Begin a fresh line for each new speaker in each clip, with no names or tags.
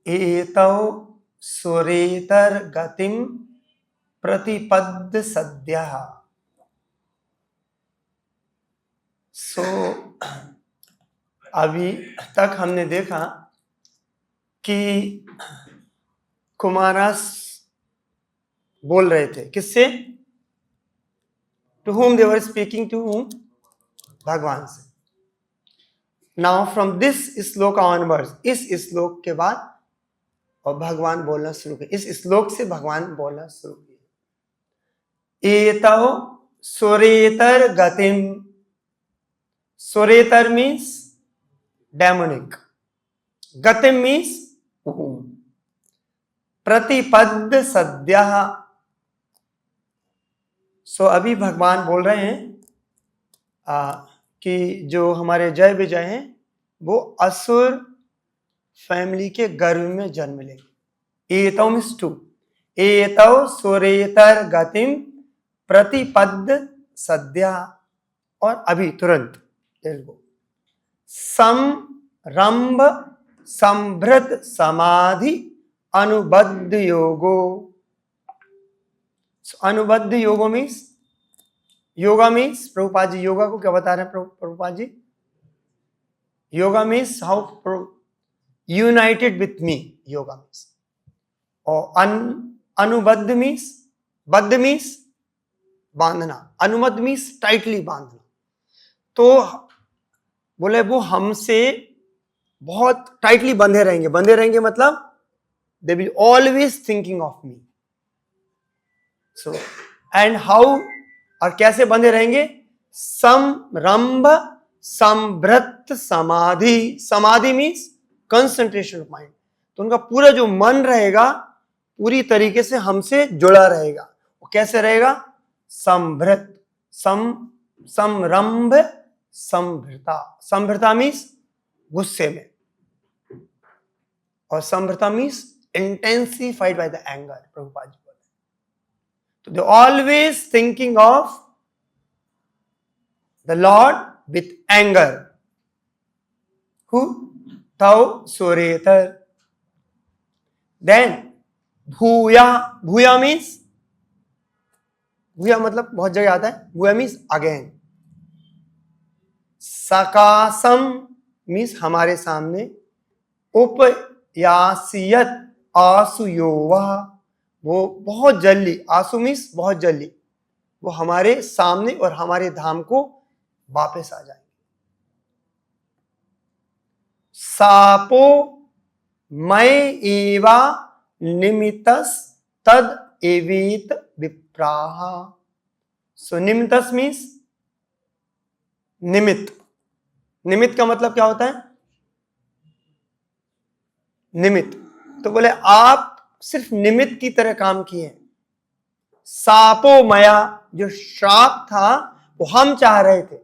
एतौ सुरेतर गतिम प्रतिपद्य सद्यः। सो अभी तक हमने देखा कि कुमारास बोल रहे थे किससे? To whom they were speaking, to whom? भगवान से। Now from this shloka onwards, इस श्लोक के बाद और भगवान बोलना शुरू किए, इस श्लोक से भगवान बोलना शुरू किए। एतौ सुरेतर गतिम, सुरेतर मीन्स डेमोनिक, गतिम मीन्स प्रतिपद्य सद्यः। सो अभी भगवान बोल रहे हैं कि जो हमारे जय विजय हैं वो असुर फैमिली के गर्भ में जन्म लेंगे। एतौ मीन्स टू, एतौ सुरेतर गतिम प्रतिपद्य सद्यः, और अभी तुरंत तेलुगु, संरंभ संभृत समाधि अनुबद्ध योगो। अनुबद्ध योगो मीन्स, योगा मीन्स, प्रभुपाद जी योगा को क्या बता रहे हैं? Prabhupada ji, yoga means how united with me, yoga means. और अनुबद्ध मीन्स, बद्ध मीन्स बांधना, अनुबद्ध मीन्स टाइटली बांधना। तो बोले वो हमसे बहुत टाइटली बंधे रहेंगे। बंधे रहेंगे मतलब they will always thinking of me. So and how, और कैसे बंधे रहेंगे? समरंभ संभृत समाधि, समाधि मीन्स कंसंट्रेशन ऑफ माइंड। तो उनका पूरा जो मन रहेगा पूरी तरीके से हमसे जुड़ा रहेगा। वो कैसे रहेगा? संभृत, समरंभ संभृता, संभृता मीन्स गुस्से में, और संभृता means intensified by the anger. Prabhupada ji बोले तो they always thinking of the lord with anger. Who? तौ सुरेतर। देन भूया, भूया मीन्स, भूया मतलब बहुत जगह आता है, भूया मीन्स अगेन। सकासम मीन्स हमारे सामने। उपयासियत आसुयोवा, वो बहुत जल्दी, आसु मीन्स बहुत जल्दी, वो हमारे सामने और हमारे धाम को वापस आ जाएंगे। सापो मय एवा निमित्तस तद एवीत विप्राह। सो निमित्तस मीन्स निमित्त। निमित्त का मतलब क्या होता है? निमित्त। तो बोले आप सिर्फ निमित्त की तरह काम किए। सापो मया, जो श्राप था वो हम चाह रहे थे,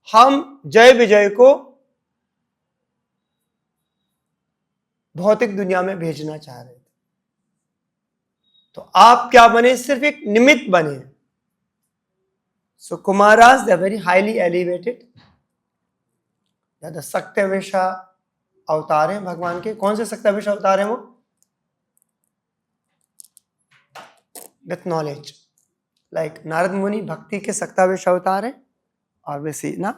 हम जय विजय को भौतिक दुनिया में भेजना चाह रहे थे, तो आप क्या बने? सिर्फ एक निमित्त बने। So Kumaras they are very highly elevated, सक्तवेशा अवतार हैं भगवान के। कौन से सक्तवेशा अवतार हैं वो? विथ नॉलेज, लाइक नारद मुनि भक्ति के सक्तवेशा अवतार हैं, और वैसे ना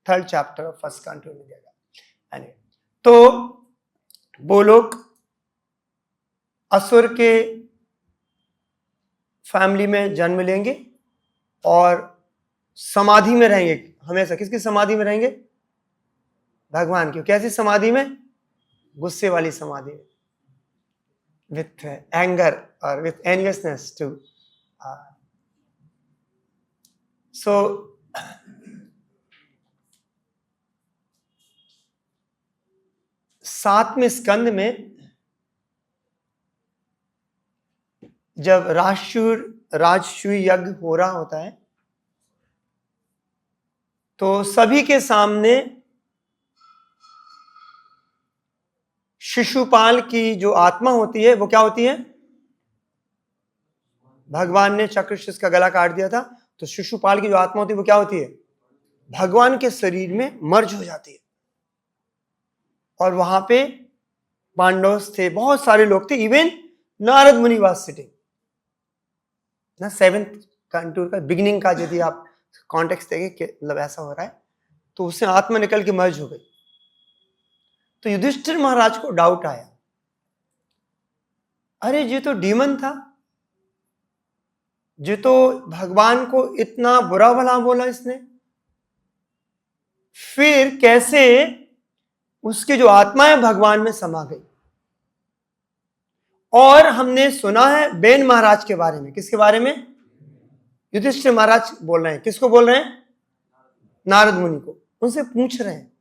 3rd chapter of 1st canto में दिया गया। तो वो लोग असुर के फैमिली में जन्म लेंगे और समाधि में रहेंगे हमेशा। किसकी समाधि में रहेंगे? भगवान की। कैसी समाधि में? गुस्से वाली समाधि में, विथ एंगर और विथ एनियसनेस टू। सो सातवें स्कंद में जब राजसूय यज्ञ हो रहा होता है तो सभी के सामने शिशुपाल की जो आत्मा होती है वो क्या होती है? भगवान ने चक्रशीर्ष का गला काट दिया था, तो शिशुपाल की जो आत्मा होती है वो क्या होती है? भगवान के शरीर में मर्ज हो जाती है, और वहां पे पांडव थे, बहुत सारे लोग थे, इवन नारद मुनि वाज सिटिंग ना। 7th कंटूर का बिगिनिंग का यदि आप कॉन्टेक्स्ट देखें, मतलब ऐसा हो रहा है, तो उससे आत्मा निकल के मर्ज हो गई। तो युधिष्ठिर महाराज को डाउट आया, अरे ये तो डीमन था, ये तो भगवान को इतना बुरा भला बोला इसने, फिर कैसे उसकी जो आत्मा है भगवान में समा गई। और हमने सुना है बेन महाराज के बारे में। किसके बारे में? युधिष्ठिर महाराज बोल रहे हैं। किसको बोल रहे हैं? नारद मुनि को। उनसे पूछ रहे हैं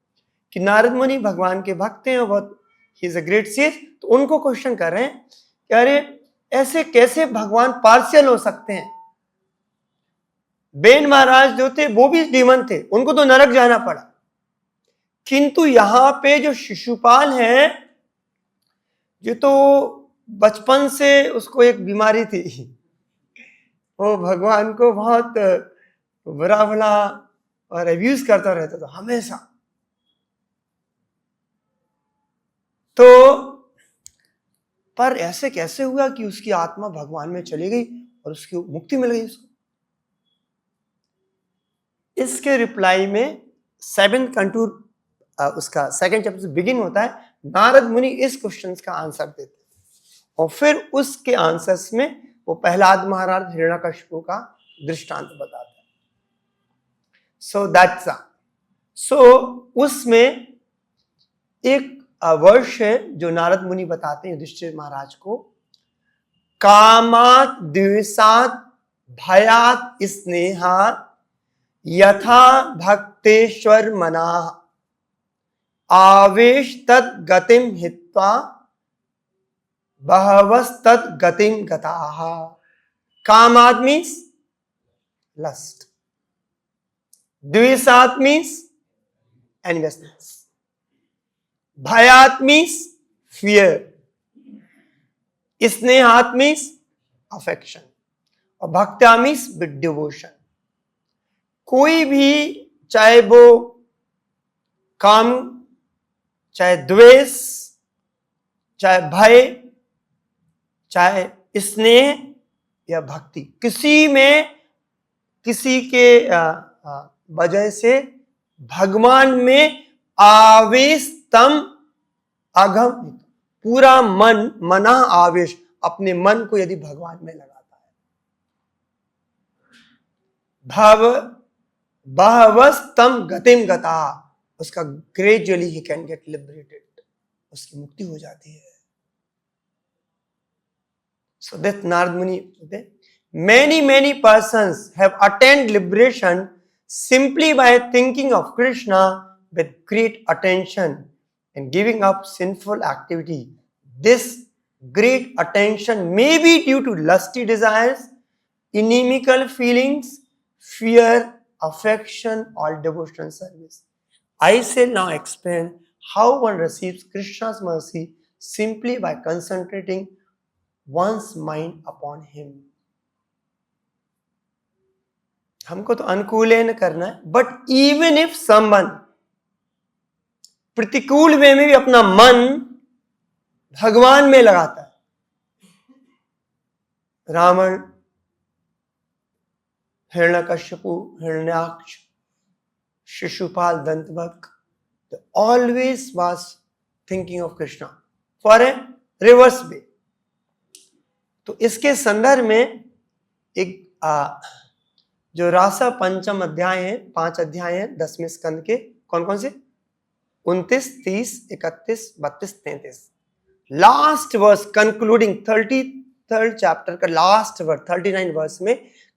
कि नारद मुनि भगवान के भक्त हैं और बहुत he is a great sage. तो उनको क्वेश्चन कर रहे हैं कि अरे ऐसे कैसे भगवान पार्शियल हो सकते हैं? बेन महाराज जो थे वो भी डीमन थे, उनको तो नरक जाना पड़ा, किंतु यहां पे जो शिशुपाल है, ये तो बचपन से उसको एक बीमारी थी, वो भगवान को बहुत बुरा भला और अब्यूज करता रहता था हमेशा। तो पर ऐसे कैसे हुआ कि उसकी आत्मा भगवान में चली गई और उसकी मुक्ति मिल गई उसको? इसके रिप्लाई में 7th कंटूर उसका 2nd चैप्टर से बिगिन होता है। नारद मुनि इस क्वेश्चन का आंसर देते हैं और फिर उसके आंसर्स में वो प्रहलाद महाराज हिरण्यकशिपु का दृष्टांत बताते हैं। सो उसमें एक वर्ष है जो नारद मुनि बताते हैं युधिष्ठिर महाराज को, कामात द्वेषात भयात स्नेहात यथा भक्तेश्वर मना आवेश तद गतिम हित्वा बहवस तद गतिम गताः। कामात मीन्स लस्ट, द्वेषात मीन्स एनवियसनेस, भयात मीन्स फियर, स्नेहात मीन्स अफेक्शन और भक्त्या मीन्स विद डिवोशन। कोई भी, चाहे वो काम, चाहे द्वेष, चाहे भय, चाहे स्नेह या भक्ति, किसी में किसी के वजह से भगवान में आवेश तम अघम, पूरा मन, मना आवेश, अपने मन को यदि भगवान में लगाता है, बहवस तम गतिम गता, उसका gradually he can get liberated, उसकी मुक्ति हो जाती है। So that Narad Muni, many persons have attained liberation simply by thinking of Krishna with great attention and giving up sinful activity. This great attention may be due to lusty desires, inimical feelings, fear, affection, or devotional service. I shall now explain how one receives Krishna's mercy simply by concentrating one's mind upon him. हमको तो अनुकूलन करना है, but even if someone प्रतिकूल वे में भी अपना मन भगवान में लगाता है, Ravan, Hiranyakashipu, Hiranyaksha, Shishupal, Dantavakra, they always was thinking of Krishna for a reverse way. तो इसके संदर्भ में एक जो रासा पंचम अध्याय है, 5 अध्याय है 10वें स्कंद के, कौन कौन से? 29, 30, 31, 32, 33। Last verse concluding 33rd chapter का लास्ट वर्स 39 वर्स में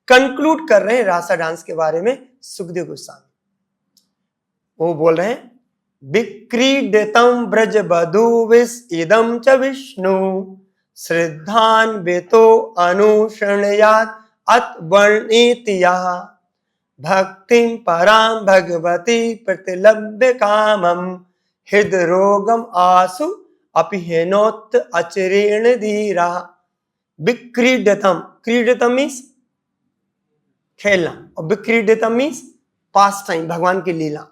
कंक्लूड कर रहे हैं रासा डांस के बारे में सुखदेव गोस्वामी। वो बोल रहे हैं, विक्रीडितम ब्रज बधुविस इदम च विष्णु श्रद्धान वेतो अनुशृणयात् अत वर्णेति यः भक्तिं परां भगवती प्रतिलभ्य कामं हृदरोगम आसु अपिहेनोत अचरेण धीरा। विक्रीडितम, क्रीडितम मीन्स खेलना और विक्रीडितम मीन्स पास टाइम, भगवान की लीला।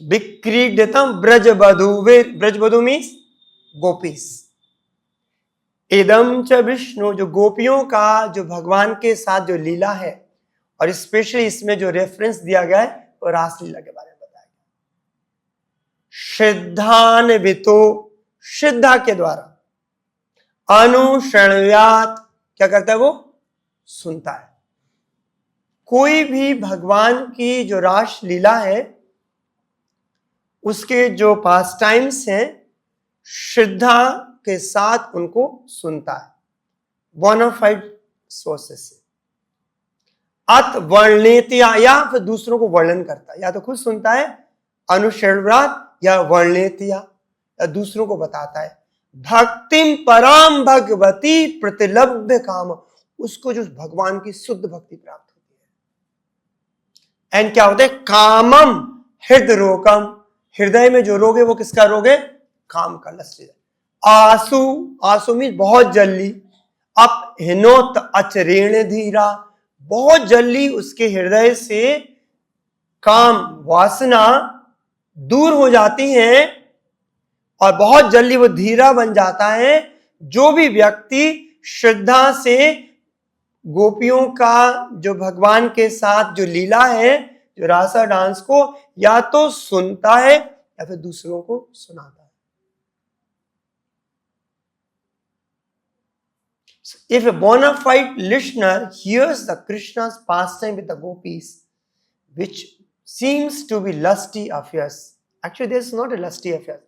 विक्रीडितम ब्रज बधुविर, ब्रज बधु मीन्स गोपीस। इदम च विष्णु, जो गोपियों का जो भगवान के साथ जो लीला है, और स्पेशली इसमें जो रेफरेंस दिया गया है वो रासलीला के बारे में बताया गया। श्रद्धान्वितो, श्रद्धा के द्वारा, अनुशृण्वात, क्या करता है वो? सुनता है। कोई भी भगवान की जो रास लीला है उसके जो पास टाइम्स हैं, श्रद्धा के साथ उनको सुनता है, बोनाफाइड सोर्सेस से। अत वर्णेतिया, या फिर दूसरों को वर्णन करता है, या तो खुद सुनता है अनुशृण्वात, या वर्णेतिया, या दूसरों को बताता है। भक्तिम पराम भगवती प्रतिलभ्य काम, उसको जो भगवान की शुद्ध भक्ति प्राप्त होती है। एंड क्या होता है? कामम हृदय रोगम, हृदय में जो रोग है वो किसका रोग है? काम का, लस्ट। आसु, आसु मीन बहुत जल्दी। अप हिनोत अचरेण धीरा, बहुत जल्दी उसके हृदय से काम वासना दूर हो जाती है और बहुत जल्दी वो धीरा बन जाता है। जो भी व्यक्ति श्रद्धा से गोपियों का जो भगवान के साथ जो लीला है, जो रासा डांस को, या तो सुनता है या फिर दूसरों को सुनाता है। So if a bona fide listener hears the Krishna's pastime with the gopis, which seems to be lusty affairs, actually there is not a lusty affair,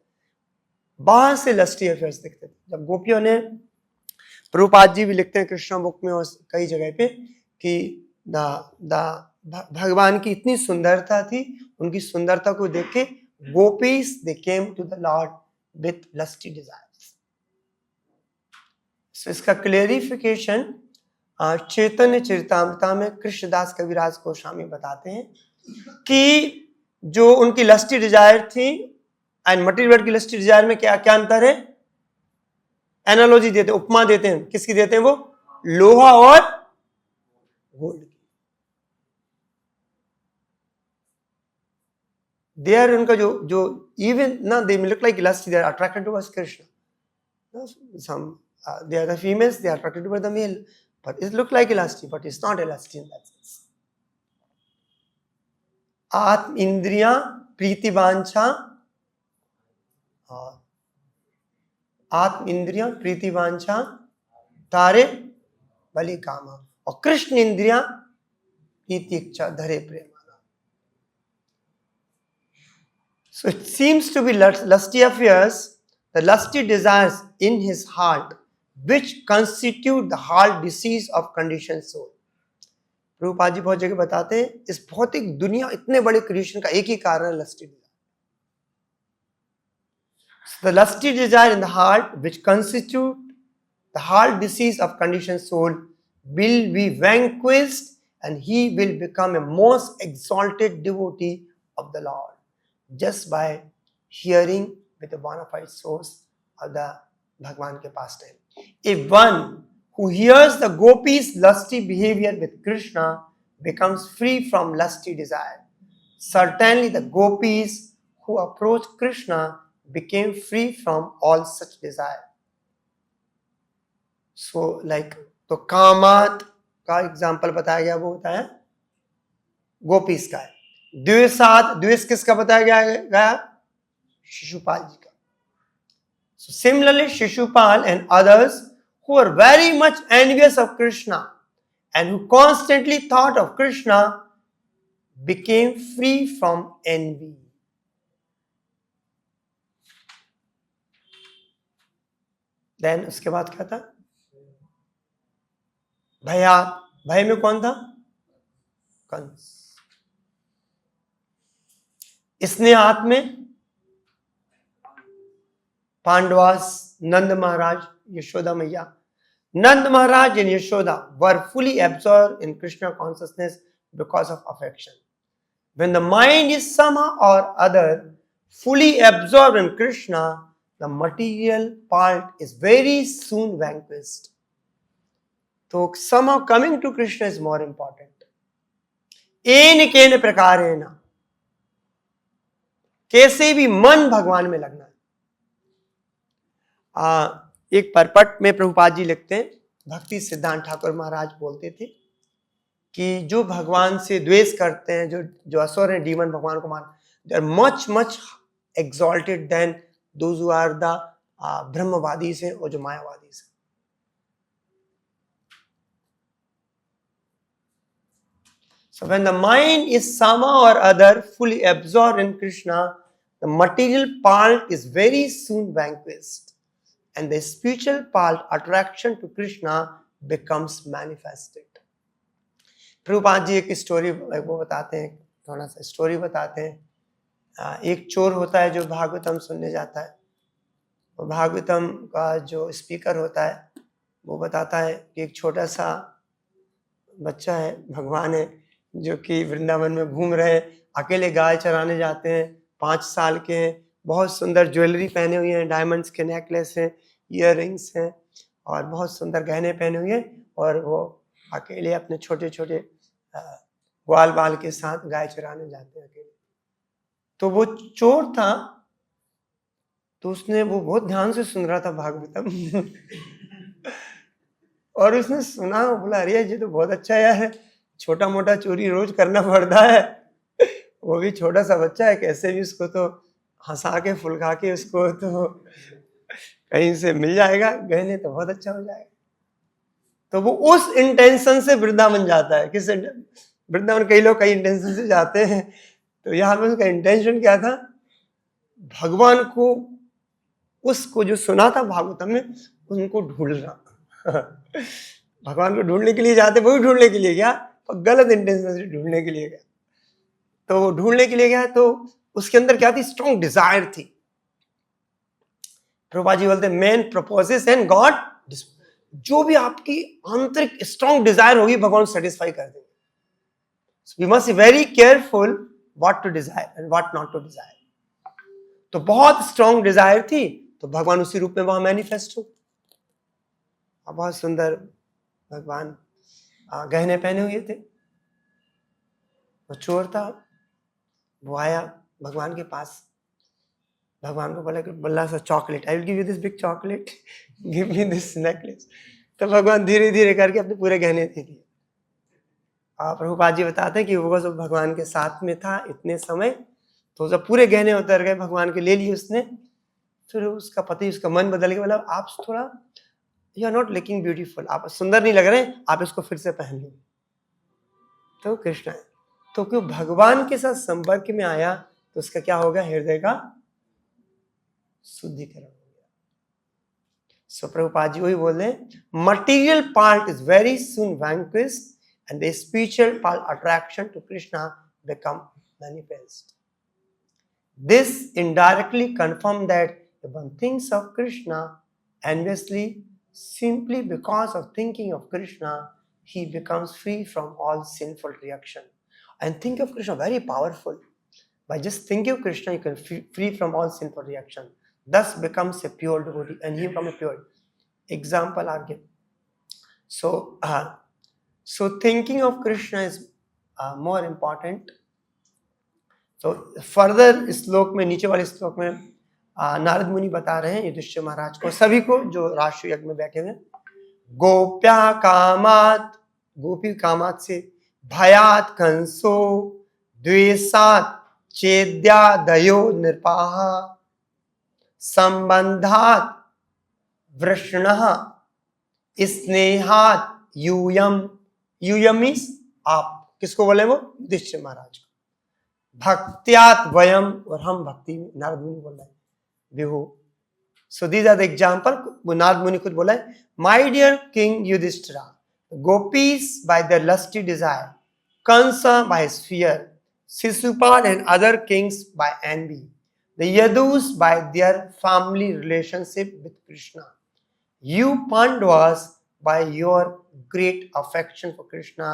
बाहर से lusty affairs दिखते थे। जब गोपियों ने, प्रभुपाद जी भी लिखते हैं कृष्णा बुक में और कई जगह पे, कि भगवान की इतनी सुंदरता थी, उनकी सुंदरता को देख के gopis they came to the lord with lusty desires. So, इसका क्लेरिफिकेशन चैतन्य चरितामृता में कृष्णदास कविराज गोस्वामी बताते हैं कि जो उनकी लस्टी डिजायर थी एंड मटेरियल वर्ल्ड की लस्टी डिजायर में क्या क्या अंतर है? एनालॉजी देते हैं, उपमा देते हैं। किसकी देते हैं वो? लोहा और गोल्ड की। दे आर, उनका जो इवन ना, they look like lust, they are attracted towards Krishna. Some they are the females, they are attracted toward the male, but it look like elastic, but it's not elastic in that sense. आत्म इंद्रिया प्रीति वांछा, और आत्म इंद्रिया प्रीति वांछा तारे बलि कामा, और कृष्ण इंद्रिया प्रीति इच्छा धरे प्रेमाना। So it seems to be lusty affairs, the lusty desires in his heart, which constitute the heart disease of conditioned soul. Prabhupada ji बहुत जगह बताते हैं इस भौतिक दुनिया, इतने बड़े क्रिएशन का एक ही कारण है, lusty desire. So the lusty desire in the heart, which constitute the heart disease of conditioned soul, will be vanquished and he will become a most exalted devotee of the Lord just by hearing with a bona fide source of the भगवान के पास time. If one who hears the gopis' lusty behavior with Krishna becomes free from lusty desire, certainly the gopis who approached Krishna became free from all such desire. So like, तो कामात का example बताया गया, वो होता है गोपीस का है। द्वेषात, द्वेष किसका बताया गया? शिशुपाल जी का। So similarly, Shishupal and others who were very much envious of Krishna and who constantly thought of Krishna became free from envy. Then उसके बाद क्या था? भयात, भय में कौन था? कंस। स्नेहात में पांडवास, नंद महाराज, यशोदा मैया। Nand Maharaj and Yashoda were fully absorbed in Krishna consciousness because of affection. When the mind is somehow or other fully absorbed in Krishna, the material part is very soon vanquished. So somehow coming to Krishna is more important. एन केन प्रकारेण, कैसे भी मन भगवान में लगना है। एक परपट में प्रभुपाद जी लिखते हैं, भक्ति सिद्धांत ठाकुर महाराज बोलते थे कि जो भगवान से द्वेष करते हैं, जो असुर हैं, डीमन, भगवान को मान, they are much exalted than those who are the ब्रह्मवादी से और जो मायावादी से। So when the mind is somehow or other fully absorbed in Krishna, the material part is very soon vanquished, and the spiritual part, attraction to Krishna, becomes manifested. Prabhupada ji एक story वो बताते हैं, थोड़ा सा स्टोरी बताते हैं। एक चोर होता है जो भागवतम सुनने जाता है, और भागवतम का जो स्पीकर होता है वो बताता है कि एक छोटा सा बच्चा है, भगवान है, जो कि वृंदावन में घूम रहे हैं, अकेले गाय चराने जाते हैं, 5 साल के हैं, बहुत सुंदर ज्वेलरी पहने हुए हैं, डायमंड्स के नेकलेस हैं, ईयररिंग्स हैं और बहुत सुंदर गहने पहने हुए हैं, और वो अकेले अपने छोटे छोटे ग्वाल बाल के साथ गाय चराने जाते हैं अकेले। तो वो चोर था, तो उसने वो बहुत ध्यान से सुन रहा था भागवतम और उसने सुना, बोला अरे जी तो बहुत अच्छा यार, छोटा मोटा चोरी रोज करना पड़ता है, वो भी छोटा सा बच्चा है, कैसे भी उसको तो हंसा के फुलका के उसको तो कहीं से मिल जाएगा गहने, तो बहुत अच्छा हो जाएगा। तो वो उस इंटेंशन से वृंदावन जाता है। किस वृंदावन कई लोग कई इंटेंशन से जाते हैं, तो यहाँ पे उसका इंटेंशन क्या था, भगवान को, उसको जो सुना था भागवतम में, उनको ढूंढना भगवान को ढूंढने के लिए जाते, वही ढूंढने के लिए गया, और गलत इंटेंशन से ढूंढने के लिए गया। तो ढूंढने के लिए गया तो उसके अंदर क्या थी, स्ट्रॉन्ग डिजायर थी। प्रभुपाद जी बोलते मैन प्रपोजेस एंड गॉड, जो भी आपकी आंतरिक स्ट्रॉन्ग डिजायर होगी भगवान सेटिस्फाई कर देंगे। We must be very careful what to desire and what not to desire. तो बहुत स्ट्रॉन्ग डिजायर थी, तो भगवान उसी रूप में वहां मैनिफेस्ट हो। बहुत सुंदर भगवान गहने पहने हुए थे। वो चोर था, वो आया भगवान के पास, भगवान को बोला कि बल्ला सा chocolate, I will give you this big chocolate, give me this necklace. तो भगवान धीरे धीरे करके अपने पूरे गहने दे दिए। प्रभुपाद जी बताते हैं कि वो सब भगवान के साथ में था इतने समय, तो जब पूरे गहने उतर गए भगवान के ले लिए उसने, फिर उसका पति, उसका मन बदल गया, बोला आप थोड़ा, you are not looking beautiful, आप सुंदर नहीं लग रहे, आप इसको फिर से पहन लो। तो कृष्ण है, तो क्यों भगवान के साथ संपर्क में आया, तो उसका क्या होगा, हृदय का शुद्धिकरण हो गया। सो प्रभुपाद जी वही बोल रहे हैं, material part is very soon vanquished and the spiritual part, attraction to Krishna, become manifest. This indirectly confirms that if one thinks of Krishna endlessly, simply because of thinking of Krishna, he becomes free from all sinful reaction. And think of Krishna, very powerful. By just thinking of Krishna, you can free from all sinful reaction. Thus becomes a pure devotee, and he becomes a pure. Example I'll give. So thinking of Krishna is more important. तो further श्लोक में, नीचे वाले श्लोक में नारद मुनि बता रहे हैं युधिष्ठिर महाराज को, सभी को जो राष्ट्रीय यज्ञ में बैठे हुए, गोप्या कामात, गोपी कामात से, भयात कंसो, द्वेषात चेद्यादयो नृपाः, संबंधात वृष्णः, स्नेहात यूयम, यूयम मीन्स आप, किसको बोले वो, युधिष्ठिर महाराज को, भक्त्यात वयम, और हम भक्ति में, नारद मुनि बोल रहे हैं, विभु। So these are the example, वो नारद मुनि खुद बोला है, my dear king Yudhishthira, gopis by their lusty desire, Kamsa by his fear, Shishupal and other kings by envy, the Yadus by their family relationship with Krishna, you Pandavas by your great affection for Krishna,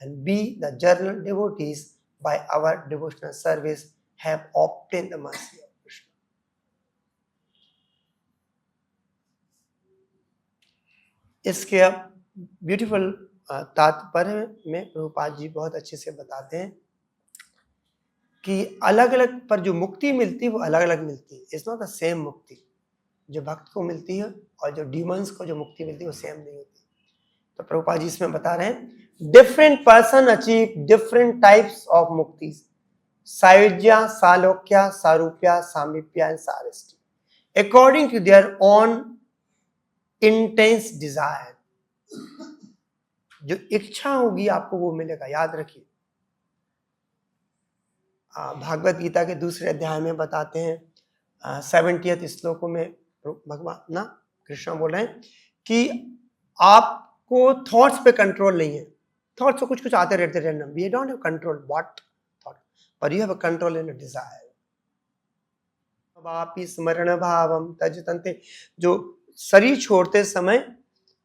and we, the general devotees, by our devotional service, have obtained the mercy of Krishna. इसके अब beautiful तात्पर्य में प्रभुपाद जी बहुत अच्छे से बताते हैं कि अलग अलग पर जो मुक्ति मिलती है वो अलग अलग मिलती है, इट्स नॉट द सेम मुक्ति। जो भक्त को मिलती है और जो डीमंस को जो मुक्ति मिलती है वो सेम नहीं होती। तो प्रभुपाद जी इसमें बता रहे हैं different person achieve different types of mukti, sayujya, salokya, sarupya, samipya and sarshti according to their own intense desire. जो इच्छा होगी आपको वो मिलेगा, याद रखिए। भागवत गीता के दूसरे अध्याय में बताते हैं 70th श्लोकों में भगवान ना कृष्ण बोल रहे हैं कि आपको थॉट्स पे कंट्रोल नहीं है। थॉट्स तो कुछ कुछ आते रहते random, we don't have control what thought, पर you have a control in a desire. वापि स्मरण भावम तजतन्ते, जो शरीर छोड़ते समय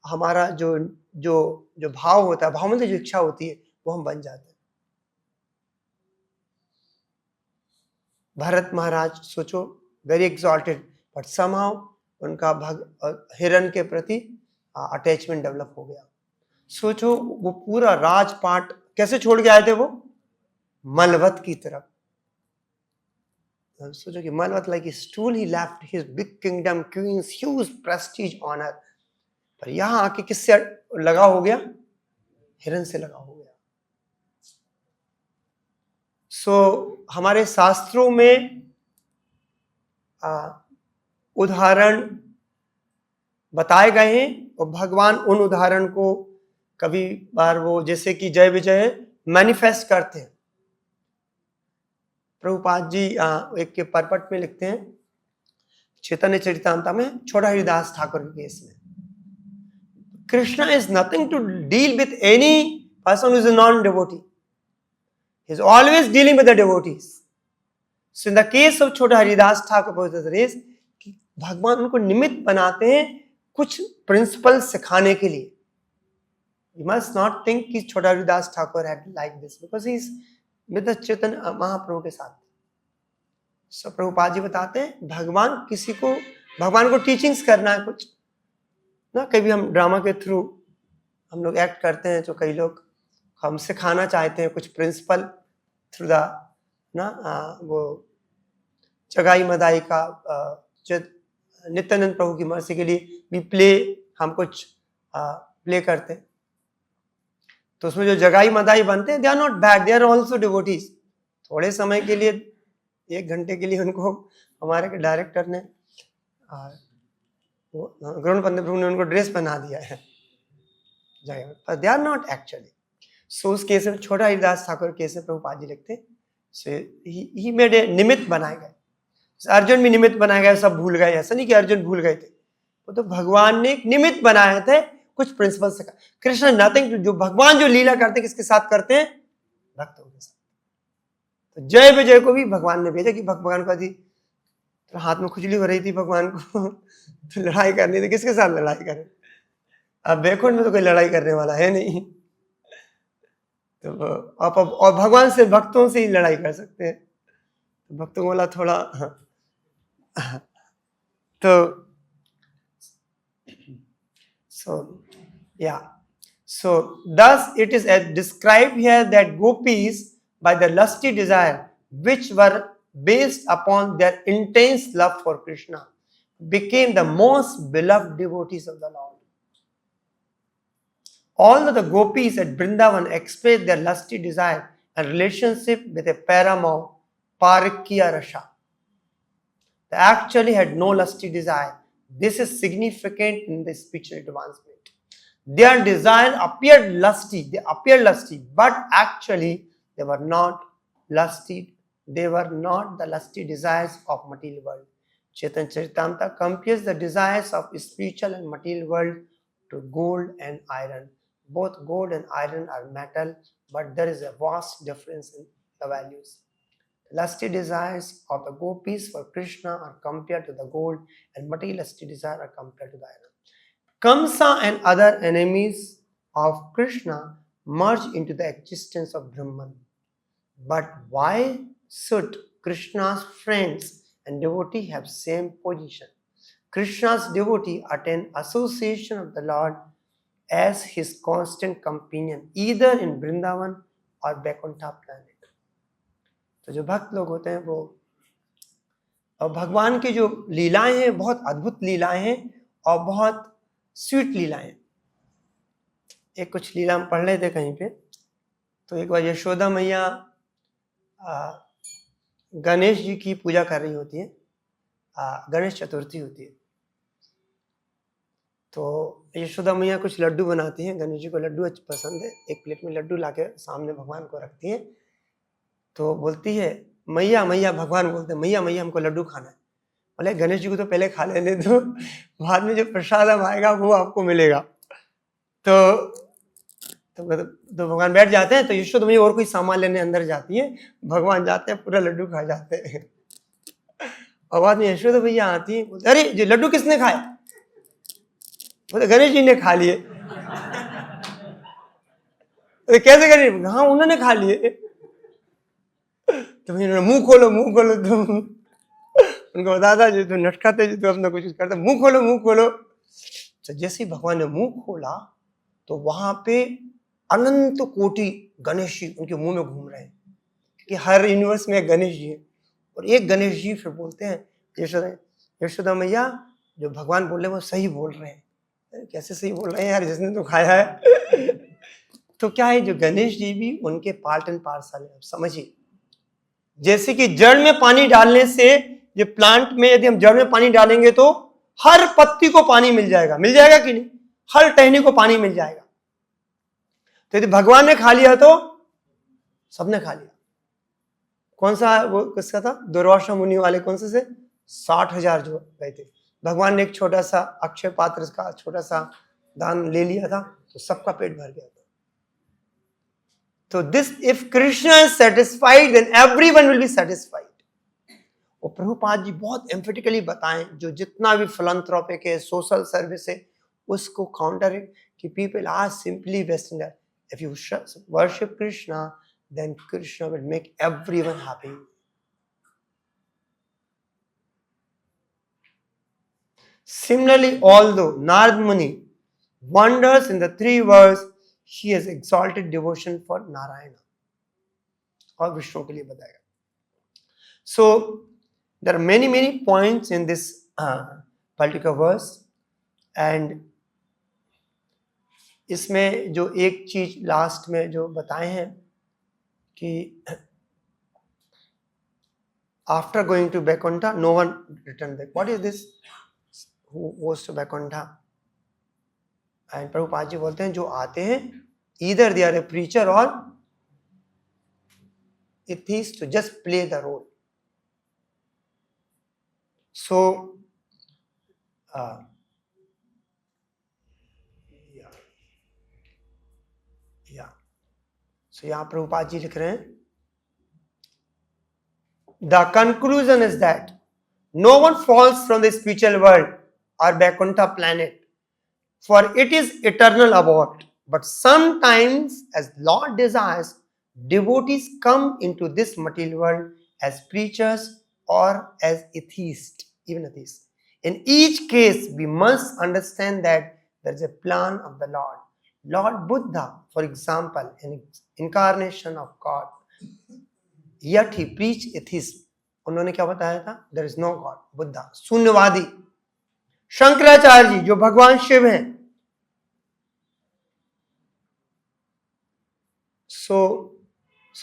हमारा जो जो जो भाव होता है, भाव में जो इच्छा होती है वो हम बन जाते हैं। भरत महाराज सोचो वेरी एक्सॉल्टेड, बट समहाउ उनका हिरण के प्रति अटैचमेंट डेवलप हो गया। सोचो वो पूरा राजपाट कैसे छोड़ के आए थे, वो मलवत की तरफ। सोचो कि मलवत लाइक स्टूल ही left his big kingdom, queens, huge prestige, honour, पर यहां आके किससे लगा हो गया, हिरण से लगा हो गया। हमारे शास्त्रों में उदाहरण बताए गए हैं और भगवान उन उदाहरण को कभी बार वो जैसे कि जय विजय मैनिफेस्ट करते हैं। प्रभुपाद जी एक के परपट में लिखते हैं चैतन्य चरितामृत में, छोटा हरिदास ठाकुर के केस में, Krishna is nothing to deal with any person who is a non devotee, he is always dealing with the devotees. So in the case of छोटा हरिदास ठाकुर कि भगवान उनको निमित्त बनाते हैं कुछ प्रिंसिपल सिखाने के लिए। You must not think कि छोटा Haridas Thakur had like this because he is with the Chaitanya Mahaprabhu के साथ। So प्रभुपाद जी बताते हैं भगवान को टीचिंग्स करना है कुछ ना। कभी हम ड्रामा के थ्रू हम लोग एक्ट करते हैं, तो कई लोग हम सिखाना चाहते हैं कुछ प्रिंसिपल थ्रू द ना वो जगाई मदाई का नित्यानंद प्रभु की मर्जी के लिए भी प्ले हम कुछ प्ले करते हैं। तो उसमें जो जगाई मदाई बनते हैं, they are not bad, they are also devotees. थोड़े समय के लिए 1 घंटे के लिए उनको हमारे डायरेक्टर ने गरुण पंडित प्रभु ने उनको ड्रेस पहना दिया है, पर दे आर नॉट एक्चुअली। सो उस केस में छोटा हरिदास ठाकुर केस में प्रभुपाद जी लिखते ही मेड ए निमित्त बनाए गए। अर्जुन भी निमित्त बनाए गए, सब भूल गए, ऐसा नहीं कि अर्जुन भूल गए थे, वो तो भगवान ने एक निमित्त बनाए थे कुछ प्रिंसिपल से। कृष्ण नथिंग, जो भगवान जो लीला करते किसके साथ करते हैं, भक्तों के साथ। तो जय विजय को भी भगवान ने भेजा कि भगवान को तो हाथ में खुजली हो रही थी भगवान को तो लड़ाई करनी थी, किसके साथ लड़ाई करें। अब बैकुंठ में तो कोई लड़ाई करने वाला है नहीं, तो आप और भगवान से भक्तों से ही लड़ाई कर सकते हैं। तो भक्तों वाला थोड़ा तो so thus it is described here that gopis by the lusty desire which were based upon their intense love for Krishna became the most beloved devotees of the Lord. Although the gopis at Vrindavan expressed their lusty desire and relationship with a paramour, Parikya Rasha, they actually had no lusty desire. This is significant in the spiritual advancement. Their desire appeared lusty, but actually they were not lusty. They were not the lusty desires of material world. Chaitanya Charitamrita compares the desires of spiritual and material world to gold and iron. Both gold and iron are metal, but there is a vast difference in the values. The lusty desires of the gopis for Krishna are compared to the gold, and materialistic desires are compared to the iron. Kamsa and other enemies of Krishna merge into the existence of Brahman. But why should Krishna's friends and devotee have same position? Krishna's devotee attain association of the Lord as his constant companion, either in Vrindavan or Vaikuntha planet. तो जो भक्त लोग होते हैं वो और भगवान की जो लीलाएं हैं बहुत अद्भुत लीलाएं हैं और बहुत स्वीट लीलाएं हैं। एक कुछ लीला हम पढ़ रहे थे कहीं पे, तो एक बार यशोदा मैया गणेश जी की पूजा कर रही होती है, गणेश चतुर्थी होती है, तो यशोदा मैया कुछ लड्डू बनाती हैं, गणेश जी को लड्डू अच्छे पसंद है, एक प्लेट में लड्डू लाके सामने भगवान को रखती हैं, तो बोलती है मैया मैया, भगवान बोलते हैं मैया मैया हमको लड्डू खाना है। बोले गणेश जी को तो पहले खा लेने दो, बाद में जो प्रसाद आएगा वो आपको मिलेगा। तो भगवान बैठ जाते हैं, तो यशोदा मैया और कोई सामान लेने अंदर जाती है, भगवान जाते हैं पूरा लड्डू खा जाते हैं। और बाद में यशोदा भैया आती है, बोलते अरे ये लड्डू किसने खाए? बोले गणेश जी ने खा लिए। तो कैसे गणेश? हाँ उन्होंने खा लिए। तो मुंह खोलो मुंह खोलो, तुम उनको बताता जी तो नटकाते जी तो अपना कुछ करते, मुंह खोलो मुंह खोलो। तो जैसे ही भगवान ने मुंह खोला तो वहां पे अनंत कोटि गणेश जी उनके मुंह में घूम रहे हैं, कि हर यूनिवर्स में एक गणेश जी है। और एक गणेश जी फिर बोलते हैं यशोदा मैया जो भगवान बोल रहे हैं वो सही बोल रहे हैं। कैसे सही बोल रहे हैं यार, जिसने तो खाया है। तो क्या है, जो गणेश जी भी उनके पार्ट एंड पार्सल है। समझिए, जैसे कि जड़ में पानी डालने से, जो प्लांट में यदि हम जड़ में पानी डालेंगे तो हर पत्ती को पानी मिल जाएगा कि नहीं? हर टहनी को पानी मिल जाएगा। तो यदि भगवान ने खा लिया तो सबने खा लिया। कौन सा वो किसका था? दुर्वासा मुनि वाले कौन से 60,000 जो गए थे, भगवान ने एक छोटा सा अक्षय पात्र का छोटा सा दान ले लिया था, तो सबका पेट भर गया था। तो this if Krishna is satisfied then everyone will be satisfied. और प्रभुपाद जी बहुत एम्फेटिकली बताएं, जो जितना भी फिलैंथ्रोपिक है, सोशल सर्विस है, उसको काउंटर कि people are simply wasting that if you worship Krishna, then Krishna will make everyone happy. Similarly, although Narad Muni wanders in the three worlds, he has exalted devotion for Narayana और विष्णु के लिए बताएगा। So there are many points in this particular verse, and इसमें जो एक चीज last में जो बताए हैं कि after going to Vaikuntha no one return back. What is this? Who goes to Vaikuntha? And Prabhupada ji बोलते हैं जो आते हैं either they are a preacher और atheist to just play the role. So यहाँ प्रभुपाद जी लिख रहे हैं, the conclusion is that no one falls from the spiritual world और Vaikuntha planet, for it is eternal abode, but sometimes as lord desires devotees come into this material world as preachers और as atheist, even atheists. In each case, we must understand that there is a plan of the Lord. Lord Buddha, for example, an incarnation of God, yet he preached atheism. उन्होंने क्या बताया था? There is no God. Buddha शून्यवादी। शंकराचार्य जी जो भगवान शिव हैं, so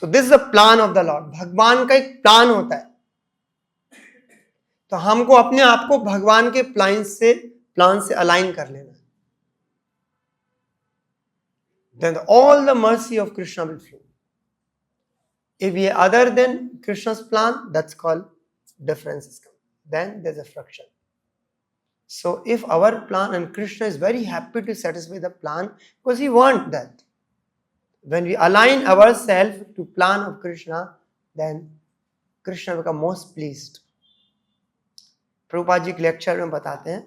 this is the plan of the Lord. भगवान का एक प्लान होता है, तो हमको अपने आप को भगवान के प्लान से अलाइन कर लेना है। Then all the mercy of Krishna will flow. If we are other than Krishna's plan, that's called differences. Then there's a friction. So if our plan, and Krishna is very happy to satisfy the plan because he wants that. When we align ourselves to plan of Krishna, then Krishna becomes most pleased. Prabhupada ji के lecture में बताते हैं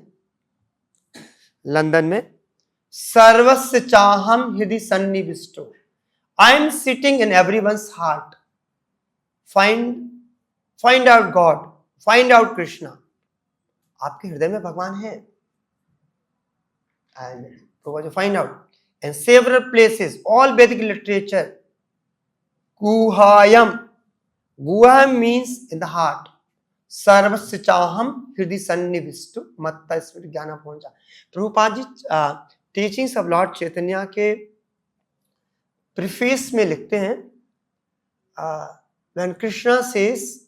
London में, सर्वस्य चाहम हृदि सन्निविष्टो, I am sitting in everyone's heart, find out God, find out Krishna. आपके हृदय में भगवान है, and Prabhupada ji find out in several places, all Vedic literature, गुहायम, गुहा मीन्स इन द हार्ट, सर्वस्य चाहम हृदय सन्निविष्टु मत्त स्मृति ज्ञान पहुंचा। Prabhupada ji teachings of lord Chaitanya के प्रीफेस में लिखते हैं, when Krishna says,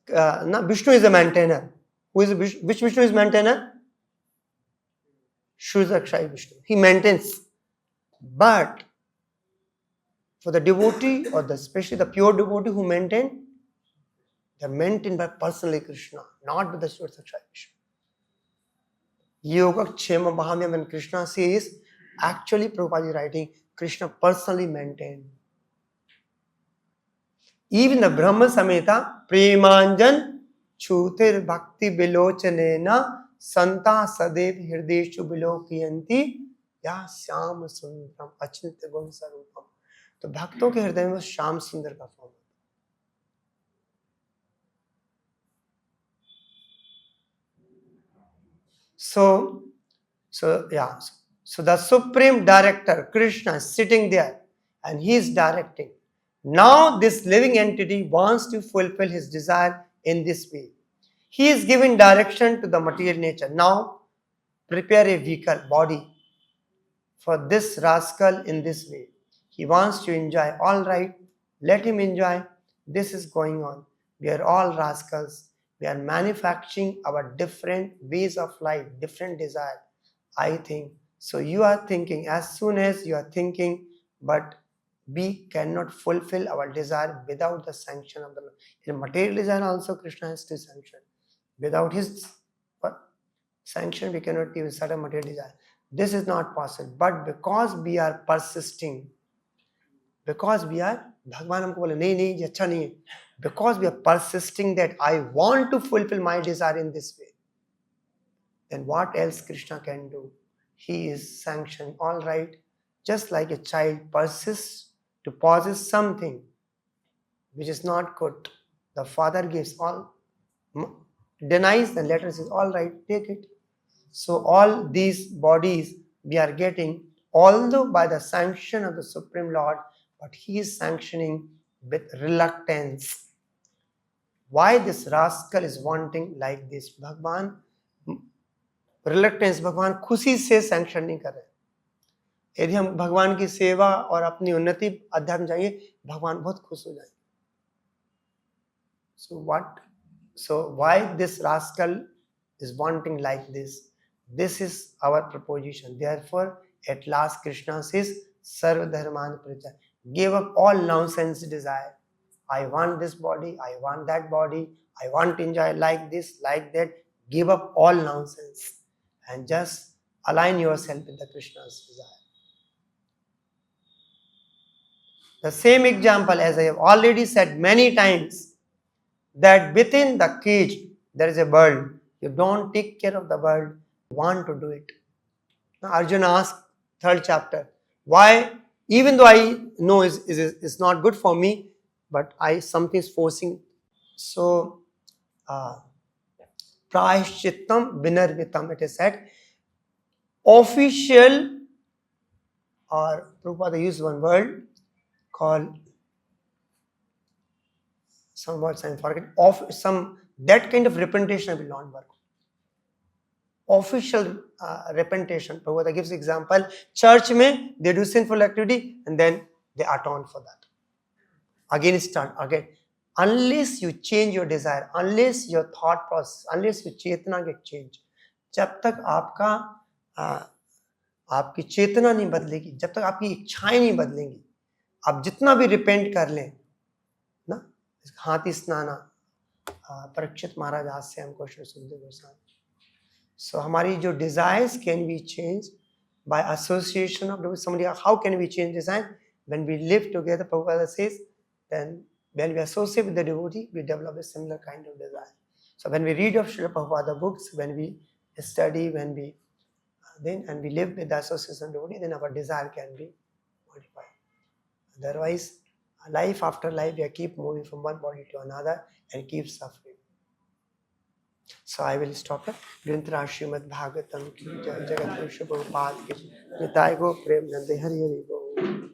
Vishnu is a maintainer. Which Vishnu is maintainer? Shudrakshayi Vishnu. He maintains. But for the devotee, or especially the pure devotee who maintain, they are maintained by personally Krishna, not by the Shudrakshayi Vishnu. Yoga Kshema Mahamya, when Krishna says, actually Prabhupada is writing, Krishna personally maintained. Even the Brahma Samhita, Premanjan Chutir Bhakti Bilochanena Santa Sadev Hirdeshu Bilokiyanti Ya Syam Sundaram Achilta Gun Sarupam. तो भक्तों के हृदय में श्याम सुंदर का form. So the Supreme Director Krishna is sitting there and he is directing. Now this living entity wants to fulfill his desire in this way. He is giving direction to the material nature. Now prepare a vehicle, body for this rascal in this way. He wants to enjoy. All right, let him enjoy. This is going on. We are all rascals. We are manufacturing our different ways of life, different desire. I think. So you are thinking, as soon as you are thinking, but we cannot fulfill our desire without the sanction of the Lord. In material desire also Krishna has to sanction. Without his sanction we cannot give certain material desire. This is not possible. But because we are persisting, because we are, Bhagwan हमको बोले नहीं नहीं ये अच्छा नहीं है, because we are persisting that I want to fulfill my desire in this way, then what else Krishna can do? He is sanctioned. All right, just like a child persists to possess something which is not good, the father gives, all denies, then later says, all right, take it. So all these bodies we are getting, although by the sanction of the Supreme Lord, but he is sanctioning with reluctance. Why this rascal is wanting like this? Bhagwan reluctance, भगवान खुशी से sanction नहीं कर रहे। यदि हम भगवान की सेवा और अपनी उन्नति अध्यात्म जाएंगे, भगवान बहुत खुश हो जाएंगे। So why this rascal is wanting like this? This is our proposition. Therefore, at last Krishna says, Sarva Dharman Parityaj. Give up all nonsense desire. I want this body, I want that body, I want to enjoy like this, like that. Give up all nonsense and just align yourself with the Krishna's desire. The same example, as I have already said many times, that within the cage there is a bird. You don't take care of the bird, you want to do it. Now Arjuna asked, 3rd chapter, why, even though I know it's not good for me, but something is forcing. So, Prayashchittam Vinarvitam, it is said, official, or Prabhupada used one word called, some words I forget, that kind of repentation will not work. Official repentation, Prabhupada gives example, church mein they do sinful activity and then they atone for that. Again start, again. Unless you change your desire, unless your thought process, unless your chetana get changed, जब तक आपकी चेतना नहीं बदलेगी, जब तक आपकी इच्छाएं नहीं बदलेंगी, आप जितना भी रिपेंट कर लें ना, हाथी स्नाना, परीक्षित महाराज आज से हमको श्री सुखदेव गोस्वामी. So हमारी जो desires can be changed by association of somebody. How can we change desire? When we live together, Prabhupada says, then when we associate with the devotee, we develop a similar kind of desire. So when we read of Srila Prabhupada books, when we study, when we and we live with the association of devotee, then our desire can be modified. Otherwise, life after life, we keep moving from one body to another and keep suffering. So I will stop here. Grintara Srimad Bhagavatam ki Jagat Prabhupada ki Nitai Go Prem Nande Hari Hari Go.